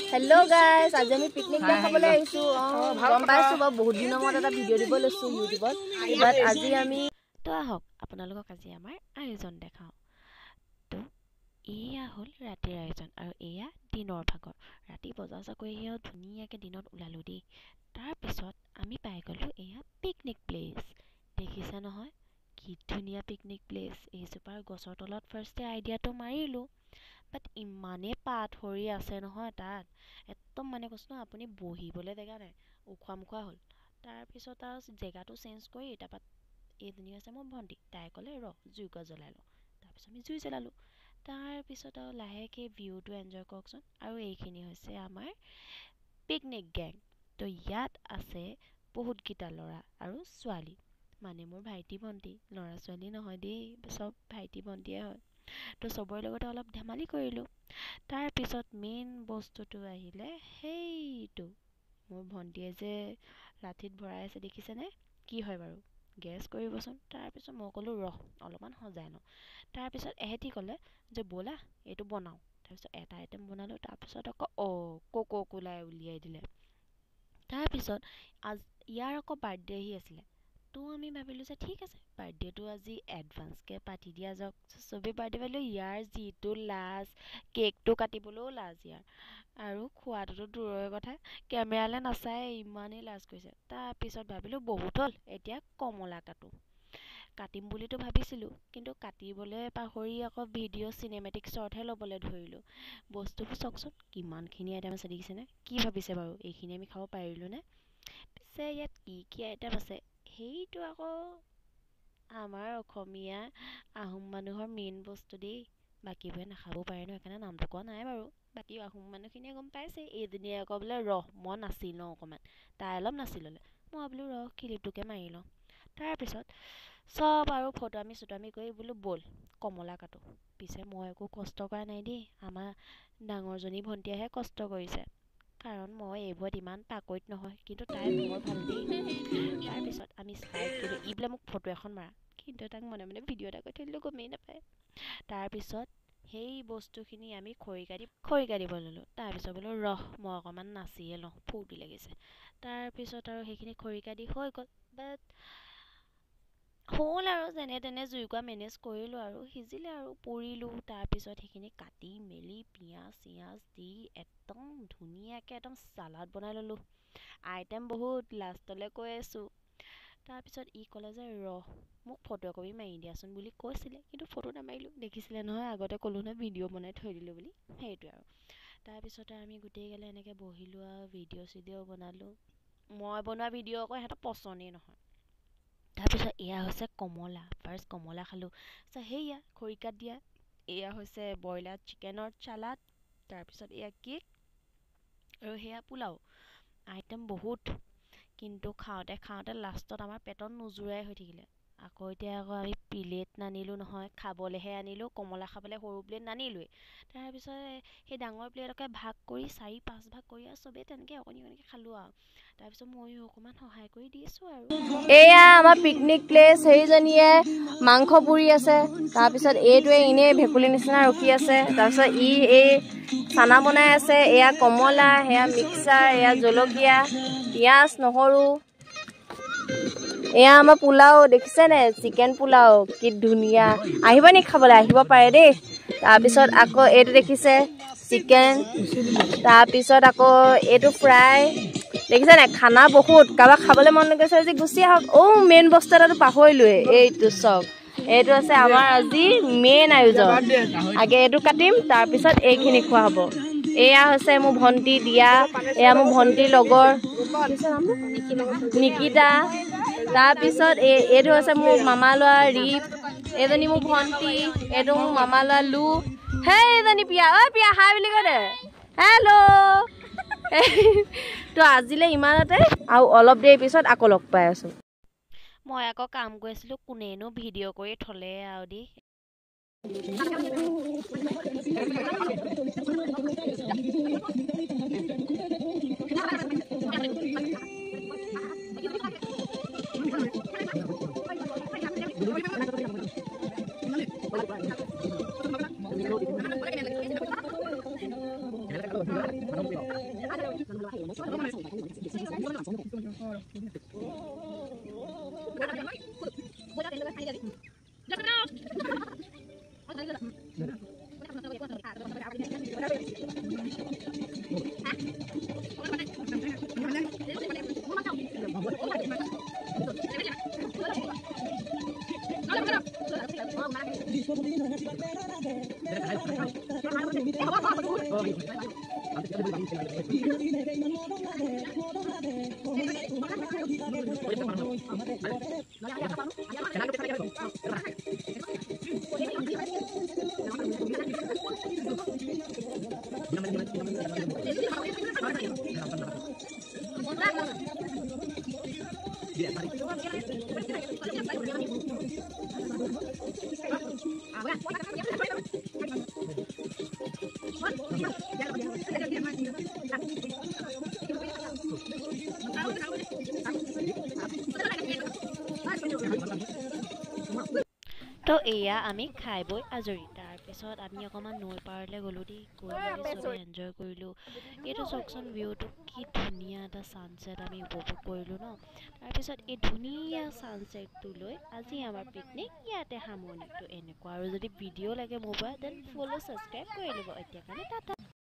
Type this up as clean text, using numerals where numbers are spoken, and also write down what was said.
hello guys आज আমি picnic দেখাবলৈ আহিছো গম পাইছো বহুত দিনৰ মূৰত এটা ভিডিঅ' দিব লৈছো ইউটিউবত বাট আজি আমি তো আহক আপোনালোকক আজি আমাৰ আয়োজন দেখাও তো এয়া হ'ল ৰাতিৰ আয়োজন আৰু এয়া দিনৰ ভাগৰ ৰাতি বজাৰ কৰি এয়া ধুনীয়াকৈ দিনত ওলালো দেই তাৰ পিছত আমি পাই গ'লো এয়া পিকনিক প্লেচ দেখিছে নহয় কি ধুনীয়া পিকনিক প্লেচ এইজোপাৰ গছৰ তলত ফাৰ্ষ্টে আইডিয়াটো মাৰিলোঁ বাট ইমানে পাথৰি আছে নহয় তাত একদম মানে কৈছোঁ ন আপুনি বহিবলৈ জেগা নাই উখোৱা মুখোৱা হ'ল তাৰপিছত আৰু জেগাটো চেঞ্জ কৰি তাৰপৰা এইজনী আছে মোৰ ভণ্টি তাই ক'লে জুইকুৰা জ্বলাই লওঁ তাৰপিছত আমি জুই জ্বলালোঁ তাৰপিছত আৰু লাহেকৈ ভিউটো এনজয় কৰকচোন আৰু এইখিনি হৈছে আমাৰ পিকনিক গেং তো ইয়াত আছে বহুতকেইটা ল'ৰা আৰু ছোৱালী মানে মোৰ ভাইটি ভণ্টি ল'ৰা ছোৱালী নহয় দেই চব ভাইটি ভণ্টিয়ে হয় তো চবৰে লগতে অলপ ধেমালি কৰিলোঁ তাৰপিছত মেইন বস্তুটো আহিলে সেইটো মোৰ ভণ্টিয়ে যে লাঠিত ভৰাই আছে দেখিছেনে কি হয় বাৰু গেছ কৰিবচোন তাৰপিছত মই ক'লোঁ অলপমান সজাই লওঁ তাৰপিছত এহেঁতি ক'লে যে ব'লা এইটো বনাওঁ তাৰপিছত এটা আইটেম বনালোঁ তাৰপিছত আকৌ কোকোকোলাই উলিয়াই দিলে তাৰপিছত ইয়াৰ আকৌ বাৰ্থডে আহি আছিলে তো আমি ভাবিলোঁ যে ঠিক আছে বাৰ্থডেটো আজি এডভান্সকৈ পাতি দিয়া যাওক চবেই বাৰ্থডে পাতিলোঁ ইয়াৰ যিটো লাজ কেকটো কাটিবলৈও লাজ ইয়াৰ আৰু খোৱাটোতো দূৰৰে কথা কেমেৰালৈ নাচাই ইমানেই লাজ কৰিছে তাৰপিছত ভাবিলোঁ বহুত হ'ল এতিয়া কমলা কাটিম বুলিতো ভাবিছিলোঁ কিন্তু কাটিবলৈ পাহৰি আকৌ ভিডিঅ' চিনেমেটিক শ্বটহে ল'বলৈ ধৰিলোঁ বস্তুবোৰ চাওকচোন কিমানখিনি আইটেম আছে দেখিছেনে কি ভাবিছে বাৰু এইখিনি আমি খাব পাৰিলোঁনে পিছে ইয়াত কি আইটেম আছে সেইটো আকৌ আমাৰ অসমীয়া আহোম মানুহৰ মেইন বস্তু দেই বাকীবোৰে নাখাবও পাৰে ন সেইকাৰণে নামটো কোৱা নাই বাৰু বাকী আহোম মানুহখিনিয়ে গম পাইছে এইজনীয়ে আকৌ বোলে মই নাচি লওঁ অকণমান তাই অলপ নাচি ল'লে মই বোলো ক্লিপটোকে মাৰি লওঁ তাৰপিছত চব আৰু ফটোৱামি চটোৱামি কৰি বোলো ব'ল কমলা কাটো পিছে মই একো কষ্ট কৰা নাই দেই আমাৰ ডাঙৰজনী ভণ্টিয়েহে কষ্ট কৰিছে কাৰণ মই এইবোৰত ইমান পাকৈত নহয় কিন্তু তাই বৰ ভাল দেই তাৰপিছত আমি ষ্টাৰ্ট কৰিলোঁ বোলে মোক ফটো এখন মাৰা কিন্তু তাক মনে মনে ভিডিঅ' এটা কৰি থৈ দিলোঁ গমেই নাপায় তাৰপিছত সেই বস্তুখিনি আমি খৰি কাটিব ল'লোঁ তাৰপিছত বোলো মই অকণমান নাচিয়ে লওঁ ফূৰ্তি লাগিছে তাৰপিছত আৰু সেইখিনি খৰি কাটি হৈ গ'ল বাট হ'ল আৰু যেনে তেনে জুইকুৰা মেনেজ কৰিলোঁ আৰু সিজিলে আৰু পুৰিলোঁ তাৰপিছত সেইখিনি কাটি মেলি পিঁয়াজ চিয়াজ দি একদম ধুনীয়াকৈ একদম চালাড বনাই ল'লোঁ আইটেম বহুত লাষ্টলৈ কৈ আছোঁ তাৰপিছত ক'লে যে মোক ফটো একপি মাৰি দিয়াচোন বুলি কৈছিলে কিন্তু ফটো নামাৰিলোঁ দেখিছিলে নহয় আগতে ক'লোঁ নহয় ভিডিঅ' বনাই থৈ দিলোঁ বুলি সেইটোৱে আৰু তাৰপিছতে আমি গোটেইগালে এনেকৈ বহিলোঁ আৰু ভিডিঅ' বনালোঁ মই বনোৱা ভিডিঅ' আকৌ সিহঁতৰ পচন্দেই নহয় তাৰপিছত এয়া হৈছে কমলা ফাৰ্ষ্ট কমলা খালোঁ সেয়া খৰিকাত দিয়া এয়া হৈছে ব্ৰইলাৰ চিকেনৰ চালাড তাৰপিছত এয়া কেক আৰু সেয়া পোলাও আইটেম বহুত কিন্তু খাওঁতে লাষ্টত আমাৰ পেটত নোজোৰাই হৈ থাকিলে আকৌ আমি প্লেট নানিলোঁ নহয় খাবলৈহে আনিলোঁ কমলা খাবলৈ সৰু প্লেট নানিলোৱেই তাৰপিছত সেই ডাঙৰ প্লেটকে ভাগ কৰি 4-5 ভাগ কৰি আৰু চবেই তেনেকৈ অকণিকৈ খালোঁ আৰু তাৰপিছত ময়ো অকণমান সহায় কৰি দিছোঁ আৰু এয়া আমাৰ পিকনিক প্লেচ সেইজনীয়ে মাংস পুৰি আছে তাৰপিছত এইটোৱে এনেই ভেকুলী নিচিনা ৰখি আছে তাৰপিছত এই চানা বনাই আছে এয়া কমলা সেয়া মিক্সাৰ এয়া জলকীয়া পিঁয়াজ নহৰু এয়া আমাৰ পোলাও দেখিছেনে চিকেন পোলাও কি ধুনীয়া আহিব নি খাবলৈ আহিব পাৰে দেই তাৰপিছত আকৌ এইটো দেখিছে চিকেন তাৰপিছত আকৌ এইটো ফ্ৰাই দেখিছে নাই খানা বহুত কাৰোবাক খাবলৈ মন গৈছে আজি গুচি আহক মেইন বস্তু এটাতো পাহৰিলোৱে এইটো চব এইটো আছে আমাৰ আজি মেইন আয়োজন আগে এইটো কাটিম তাৰপিছত এইখিনি খোৱা হ'ব এয়া হৈছে মোৰ ভণ্টি দিয়া এয়া মোৰ ভণ্টিৰ লগৰ নিকিতা তাৰপিছত এইটো হৈছে মোৰ মামা ল'ৰা ৰিপ এইজনী মোৰ ভণ্টি এইটো মোৰ মামা ল'ৰা লু এইজনী পিয়া পিয়া হাই বুলি কৈ দে হেল্ল' তো আজিলৈ ইমানতে আৰু অলপ দেৰি পিছত আকৌ লগ পাই আছোঁ মই আকৌ কাম কৰি আছিলোঁ কোনেনো ভিডিঅ' কৰি থ'লে আৰু দেই তো এয়া আমি খাই বৈ আজৰি তাৰপিছত আমি অকণমান নৈ পাৰলৈ গ'লোঁ দেই গৈ মেলি চবে এনজয় কৰিলোঁ এইটো চাওকচোন ভিউটো কি ধুনীয়া এটা ছানছেট আমি উপভোগ কৰিলোঁ ন তাৰপিছত এই ধুনীয়া ছানছেটটো লৈ আজি আমাৰ পিকনিক ইয়াতে সামৰণিটো এনেকুৱা আৰু যদি ভিডিঅ' লাগে মোৰ পৰা দেন ফ'ল' ছাবস্ক্ৰাইব কৰি ল'ব এতিয়া কাৰণে টাটা